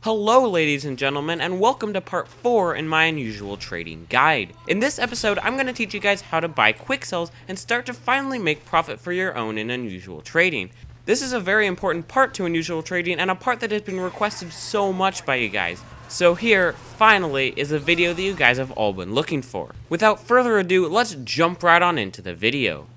Hello ladies and gentlemen, and welcome to part 4 in my unusual trading guide. In this episode, I'm going to teach you guys how to buy Quicksells and start to finally make profit for your own in unusual trading. This is a very important part to unusual trading and a part that has been requested so much by you guys. So here, finally, is a video that you guys have all been looking for. Without further ado, let's jump right on into the video.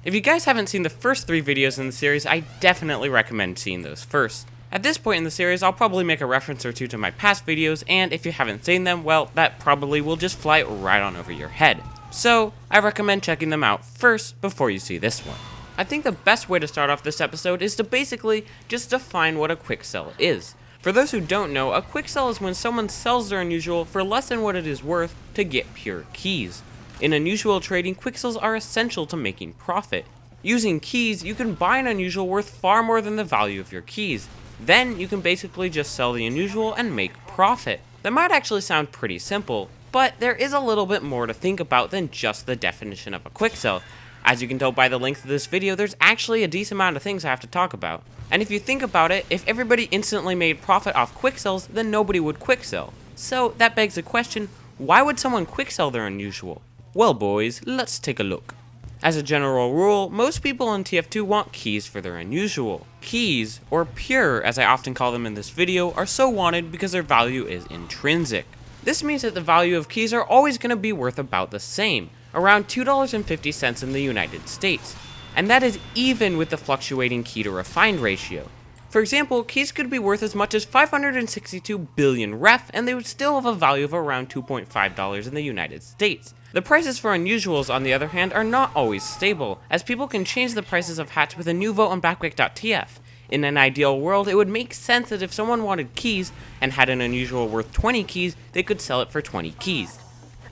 If you guys haven't seen the first 3 videos in the series, I definitely recommend seeing those first. At this point in the series, I'll probably make a reference or two to my past videos, and if you haven't seen them, well, that probably will just fly right on over your head. So, I recommend checking them out first before you see this one. I think the best way to start off this episode is to basically just define what a quicksell is. For those who don't know, a quicksell is when someone sells their unusual for less than what it is worth to get pure keys. In unusual trading, quicksells are essential to making profit. Using keys, you can buy an unusual worth far more than the value of your keys. Then you can basically just sell the unusual and make profit. That might actually sound pretty simple, but there is a little bit more to think about than just the definition of a quicksell. As you can tell by the length of this video, there's actually a decent amount of things I have to talk about. And if you think about it, if everybody instantly made profit off quicksells, then nobody would quicksell. So that begs the question, why would someone quicksell their unusual? Well boys, let's take a look. As a general rule, most people in TF2 want keys for their unusual. Keys, or pure as I often call them in this video, are so wanted because their value is intrinsic. This means that the value of keys are always going to be worth about the same, around $2.50 in the United States. And that is even with the fluctuating key to refined ratio. For example, keys could be worth as much as 562 billion ref and they would still have a value of around $2.5 in the United States. The prices for unusuals, on the other hand, are not always stable, as people can change the prices of hats with a new vote on backwick.tf. In an ideal world, it would make sense that if someone wanted keys and had an unusual worth 20 keys, they could sell it for 20 keys.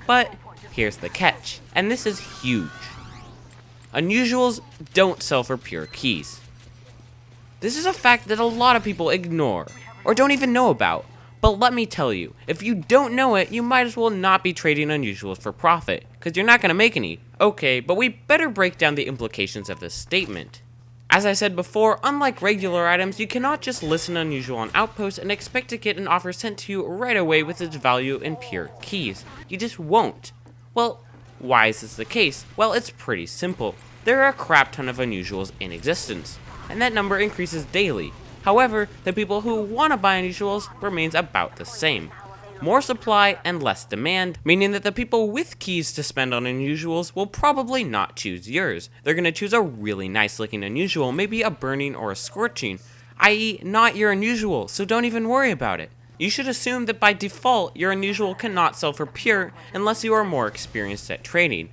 But here's the catch, and this is huge. Unusuals don't sell for pure keys. This is a fact that a lot of people ignore, or don't even know about. But let me tell you, if you don't know it, you might as well not be trading unusuals for profit, because you're not going to make any. Okay, but we better break down the implications of this statement. As I said before, unlike regular items, you cannot just list an unusual on Outpost and expect to get an offer sent to you right away with its value in pure keys. You just won't. Well, why is this the case? Well, it's pretty simple. There are a crap ton of unusuals in existence, and that number increases daily. However, the people who want to buy unusuals remains about the same. More supply and less demand, meaning that the people with keys to spend on unusuals will probably not choose yours. They're going to choose a really nice looking unusual, maybe a burning or a scorching, i.e. not your unusual, so don't even worry about it. You should assume that by default, your unusual cannot sell for pure unless you are more experienced at trading.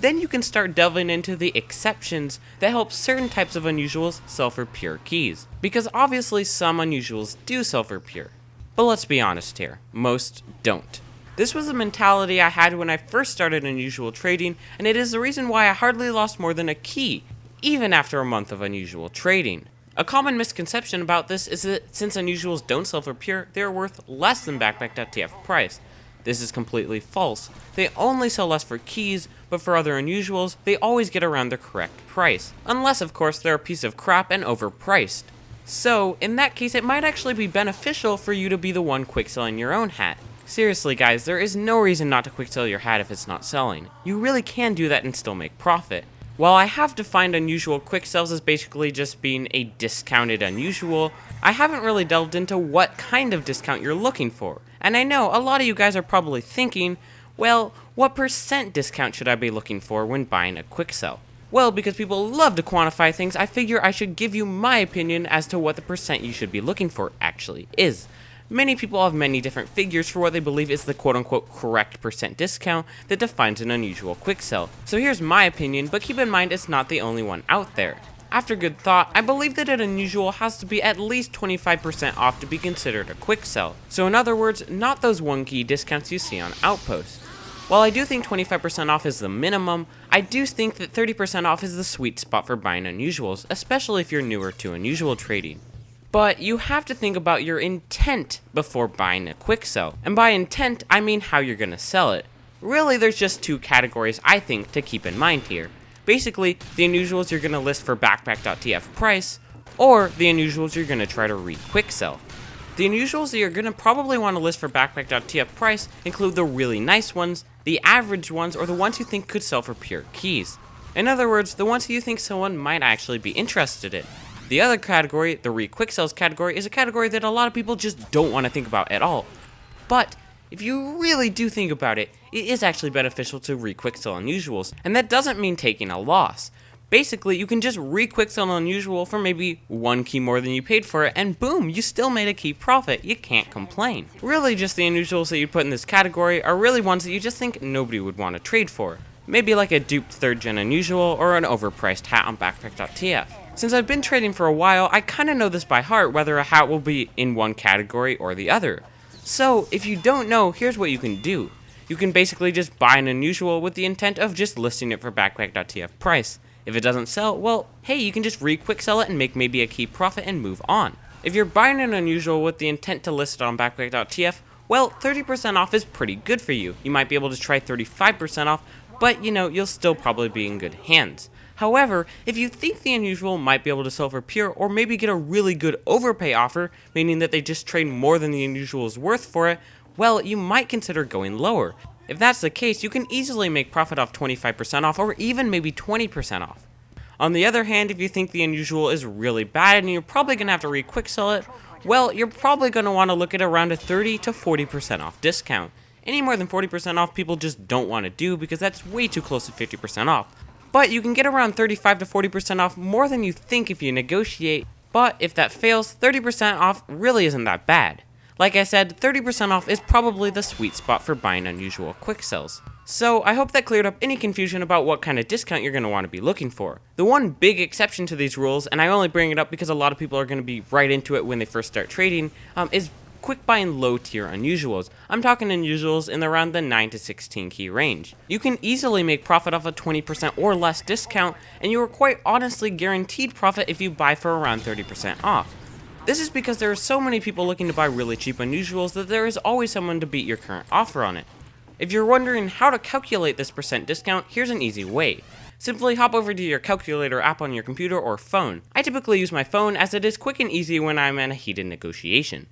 Then you can start delving into the exceptions that help certain types of unusuals sell for pure keys. Because obviously some unusuals do sell for pure. But let's be honest here, most don't. This was the mentality I had when I first started unusual trading, and it is the reason why I hardly lost more than a key, even after a month of unusual trading. A common misconception about this is that since unusuals don't sell for pure, they are worth less than backpack.tf price. This is completely false. They only sell less for keys, but for other unusuals, they always get around the correct price. Unless, of course, they're a piece of crap and overpriced. So, in that case, it might actually be beneficial for you to be the one quickselling your own hat. Seriously guys, there is no reason not to quicksell your hat if it's not selling. You really can do that and still make profit. While I have defined unusual quicksells as basically just being a discounted unusual, I haven't really delved into what kind of discount you're looking for. And I know a lot of you guys are probably thinking, well, what percent discount should I be looking for when buying a quicksell? Well, because people love to quantify things, I figure I should give you my opinion as to what the percent you should be looking for actually is. Many people have many different figures for what they believe is the quote-unquote correct percent discount that defines an unusual quicksell. So here's my opinion, but keep in mind it's not the only one out there. After good thought, I believe that an unusual has to be at least 25% off to be considered a quicksell. So in other words, not those one key discounts you see on Outpost. While I do think 25% off is the minimum, I do think that 30% off is the sweet spot for buying unusuals, especially if you're newer to unusual trading. But you have to think about your intent before buying a quicksell. And by intent, I mean how you're going to sell it. Really, there's just two categories I think to keep in mind here. Basically, the unusuals you're going to list for backpack.tf price, or the unusuals you're going to try to re-quicksell. The unusuals that you're going to probably want to list for backpack.tf price include the really nice ones, the average ones, or the ones you think could sell for pure keys. In other words, the ones you think someone might actually be interested in. The other category, the re-quicksells category, is a category that a lot of people just don't want to think about at all. But if you really do think about it, it is actually beneficial to re-quicksell unusuals, and that doesn't mean taking a loss. Basically, you can just re-quicksell an unusual for maybe one key more than you paid for it, and boom, you still made a key profit. You can't complain. Really, just the unusuals that you put in this category are really ones that you just think nobody would want to trade for. Maybe like a duped 3rd gen unusual or an overpriced hat on backpack.tf. Since I've been trading for a while, I kinda know this by heart whether a hat will be in one category or the other. So, if you don't know, here's what you can do. You can basically just buy an unusual with the intent of just listing it for backpack.tf price. If it doesn't sell, well, hey, you can just re-quicksell it and make maybe a key profit and move on. If you're buying an unusual with the intent to list it on backpack.tf, well, 30% off is pretty good for you. You might be able to try 35% off, but you'll still probably be in good hands. However, if you think the unusual might be able to sell for pure, or maybe get a really good overpay offer, meaning that they just trade more than the unusual is worth for it, well, you might consider going lower. If that's the case, you can easily make profit off 25% off, or even maybe 20% off. On the other hand, if you think the unusual is really bad and you're probably going to have to re-quicksell it, well, you're probably going to want to look at around a 30 to 40% off discount. Any more than 40% off people just don't want to do because that's way too close to 50% off. But you can get around 35 to 40% off more than you think if you negotiate, but if that fails, 30% off really isn't that bad. Like I said, 30% off is probably the sweet spot for buying unusual quick sells. So I hope that cleared up any confusion about what kind of discount you're going to want to be looking for. The one big exception to these rules, and I only bring it up because a lot of people are going to be right into it when they first start trading, is quick buying low tier unusuals. I'm talking unusuals in around the 9 to 16 key range. You can easily make profit off a 20% or less discount, and you are quite honestly guaranteed profit if you buy for around 30% off. This is because there are so many people looking to buy really cheap unusuals that there is always someone to beat your current offer on it. If you're wondering how to calculate this percent discount, here's an easy way. Simply hop over to your calculator app on your computer or phone. I typically use my phone as it is quick and easy when I'm in a heated negotiation.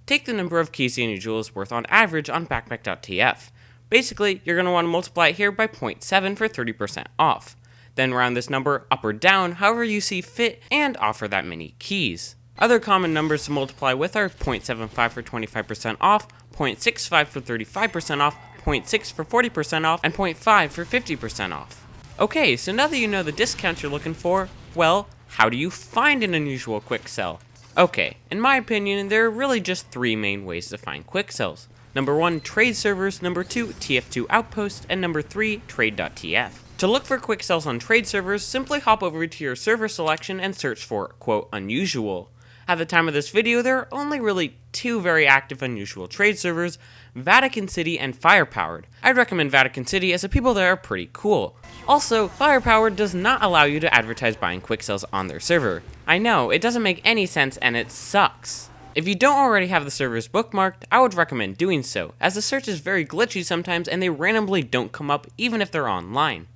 Take the number of keys the unusual is worth on average on backpack.tf. Basically, you're going to want to multiply it here by 0.7 for 30% off. Then round this number up or down however you see fit and offer that many keys. Other common numbers to multiply with are 0.75 for 25% off, 0.65 for 35% off, 0.6 for 40% off, and 0.5 for 50% off. Okay, so now that you know the discounts you're looking for, well, how do you find an unusual quick sell? Okay, in my opinion, there are really just three main ways to find quick sells. Number 1, trade servers, number 2, TF2 outposts, and number 3, trade.tf. To look for quick sells on trade servers, simply hop over to your server selection and search for, quote, unusual. At the time of this video, there are only really two very active unusual trade servers, Vatican City and Firepowered. I'd recommend Vatican City as the people there are pretty cool. Also, Firepowered does not allow you to advertise buying quick sells on their server. I know, it doesn't make any sense and it sucks. If you don't already have the servers bookmarked, I would recommend doing so, as the search is very glitchy sometimes and they randomly don't come up even if they're online.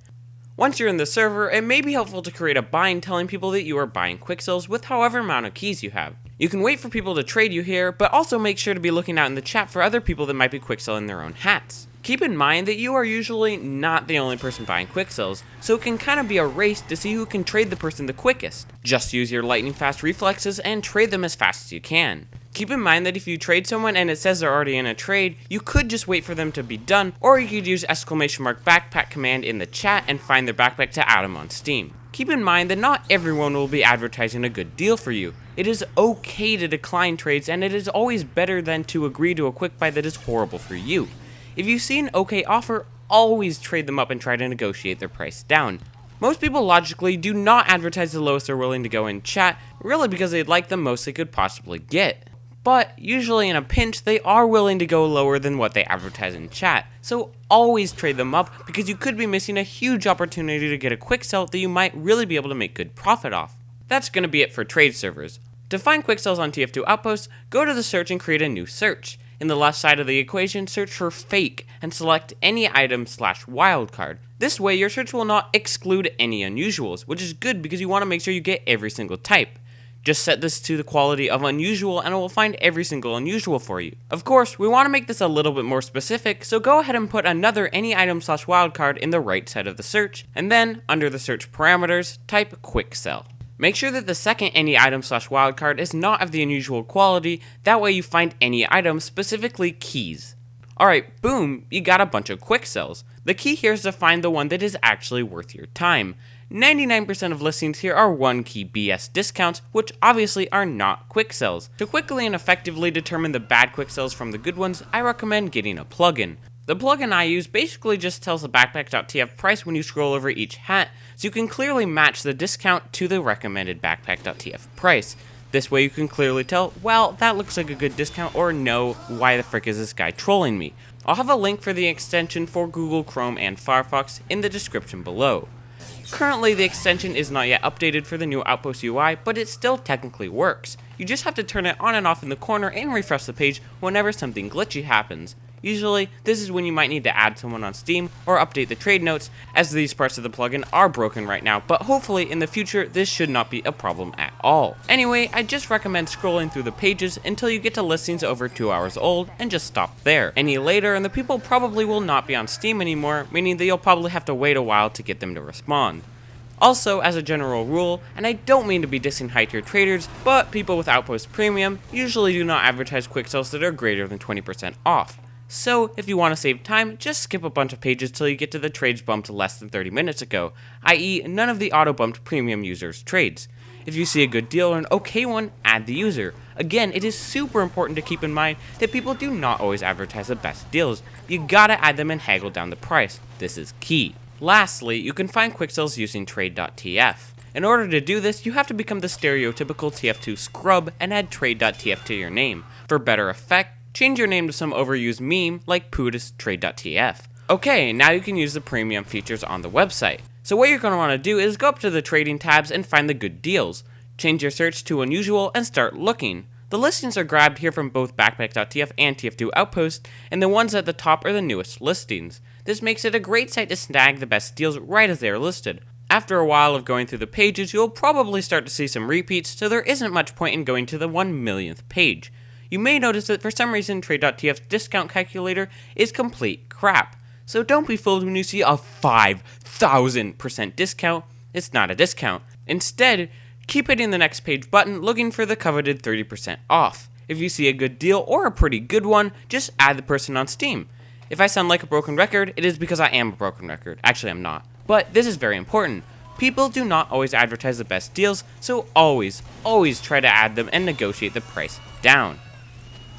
Once you're in the server, it may be helpful to create a bind telling people that you are buying quick sells with however amount of keys you have. You can wait for people to trade you here, but also make sure to be looking out in the chat for other people that might be quick selling their own hats. Keep in mind that you are usually not the only person buying quick sells, so it can kind of be a race to see who can trade the person the quickest. Just use your lightning fast reflexes and trade them as fast as you can. Keep in mind that if you trade someone and it says they're already in a trade, you could just wait for them to be done, or you could use !backpack command in the chat and find their backpack to add them on Steam. Keep in mind that not everyone will be advertising a good deal for you. It is okay to decline trades, and it is always better than to agree to a quick buy that is horrible for you. If you see an okay offer, always trade them up and try to negotiate their price down. Most people logically do not advertise the lowest they're willing to go in chat, really because they'd like the most they could possibly get. But usually in a pinch, they are willing to go lower than what they advertise in chat, so always trade them up because you could be missing a huge opportunity to get a quick sell that you might really be able to make good profit off. That's going to be it for trade servers. To find quick sells on TF2 outposts, go to the search and create a new search. In the left side of the equation, search for fake and select any item/wildcard. This way your search will not exclude any unusuals, which is good because you want to make sure you get every single type. Just set this to the quality of unusual and it will find every single unusual for you. Of course, we want to make this a little bit more specific, so go ahead and put another any item/wildcard in the right side of the search, and then, under the search parameters, type Quicksell. Make sure that the second any item/wildcard is not of the unusual quality, that way you find any item, specifically keys. Alright, boom, you got a bunch of Quicksells. The key here is to find the one that is actually worth your time. 99% of listings here are 1 key BS discounts, which obviously are not Quicksells. To quickly and effectively determine the bad Quicksells from the good ones, I recommend getting a plugin. The plugin I use basically just tells the backpack.tf price when you scroll over each hat, so you can clearly match the discount to the recommended backpack.tf price. This way you can clearly tell, well, that looks like a good discount, or no, why the frick is this guy trolling me? I'll have a link for the extension for Google Chrome and Firefox in the description below. Currently, the extension is not yet updated for the new Outpost UI, but it still technically works. You just have to turn it on and off in the corner and refresh the page whenever something glitchy happens. Usually, this is when you might need to add someone on Steam or update the trade notes, as these parts of the plugin are broken right now, but hopefully in the future this should not be a problem at all. Anyway, I just recommend scrolling through the pages until you get to listings over 2 hours old and just stop there. Any later and the people probably will not be on Steam anymore, meaning that you'll probably have to wait a while to get them to respond. Also, as a general rule, and I don't mean to be dissing high-tier traders, but people with Outpost Premium usually do not advertise Quicksells that are greater than 20% off. So, if you want to save time, just skip a bunch of pages till you get to the trades bumped less than 30 minutes ago, i.e. none of the auto-bumped premium users' trades. If you see a good deal or an okay one, add the user. Again, it is super important to keep in mind that people do not always advertise the best deals. You gotta add them and haggle down the price. This is key. Lastly, you can find Quicksells using trade.tf. In order to do this, you have to become the stereotypical TF2 scrub and add trade.tf to your name. For better effect, change your name to some overused meme like PUDIS trade.tf. Okay, now you can use the premium features on the website. So what you're going to want to do is go up to the trading tabs and find the good deals. Change your search to unusual and start looking. The listings are grabbed here from both backpack.tf and TF2 Outpost, and the ones at the top are the newest listings. This makes it a great site to snag the best deals right as they are listed. After a while of going through the pages, you'll probably start to see some repeats, so there isn't much point in going to the 1 millionth page. You may notice that for some reason trade.tf's discount calculator is complete crap. So don't be fooled when you see a 5,000% discount. It's not a discount. Instead, keep hitting the next page button looking for the coveted 30% off. If you see a good deal or a pretty good one, just add the person on Steam. If I sound like a broken record, it is because I am a broken record. Actually, I'm not. But this is very important. People do not always advertise the best deals, so always try to add them and negotiate the price down.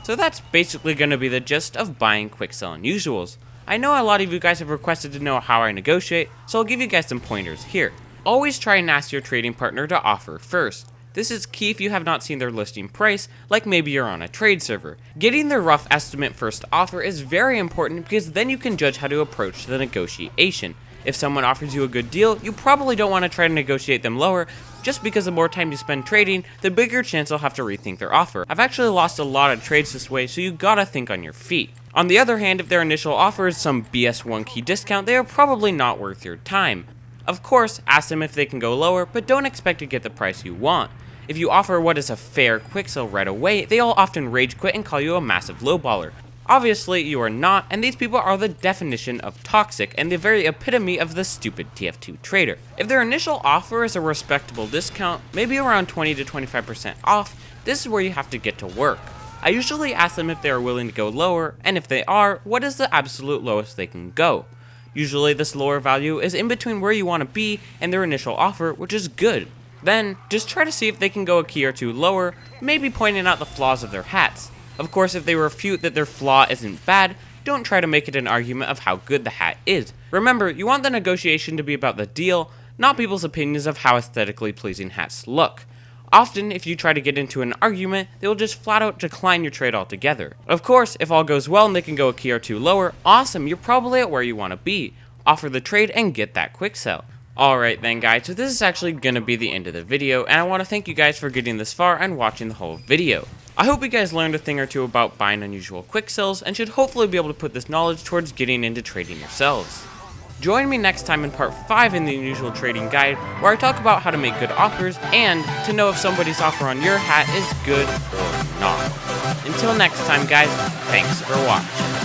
So that's basically going to be the gist of buying Quicksell Unusuals. I know a lot of you guys have requested to know how I negotiate, so I'll give you guys some pointers here. Always try and ask your trading partner to offer first. This is key if you have not seen their listing price, like maybe you're on a trade server. Getting their rough estimate first offer is very important because then you can judge how to approach the negotiation. If someone offers you a good deal, you probably don't want to try to negotiate them lower, just because the more time you spend trading, the bigger chance they'll have to rethink their offer. I've actually lost a lot of trades this way, so you gotta think on your feet. On the other hand, if their initial offer is some BS 1 key discount, they are probably not worth your time. Of course, ask them if they can go lower, but don't expect to get the price you want. If you offer what is a fair Quicksell right away, they'll often rage quit and call you a massive lowballer. Obviously, you are not, and these people are the definition of toxic and the very epitome of the stupid TF2 trader. If their initial offer is a respectable discount, maybe around 20 to 25% off, this is where you have to get to work. I usually ask them if they are willing to go lower, and if they are, what is the absolute lowest they can go. Usually this lower value is in between where you want to be and their initial offer, which is good. Then, just try to see if they can go a key or two lower, maybe pointing out the flaws of their hats. Of course, if they refute that their flaw isn't bad, don't try to make it an argument of how good the hat is. Remember, you want the negotiation to be about the deal, not people's opinions of how aesthetically pleasing hats look. Often, if you try to get into an argument, they will just flat out decline your trade altogether. Of course, if all goes well and they can go a key or two lower, awesome, you're probably at where you want to be. Offer the trade and get that quick sell. Alright then guys, so this is actually going to be the end of the video, and I want to thank you guys for getting this far and watching the whole video. I hope you guys learned a thing or two about buying unusual quick sells and should hopefully be able to put this knowledge towards getting into trading yourselves. Join me next time in part 5 in the Unusual Trading Guide, where I talk about how to make good offers and to know if somebody's offer on your hat is good or not. Until next time guys, thanks for watching.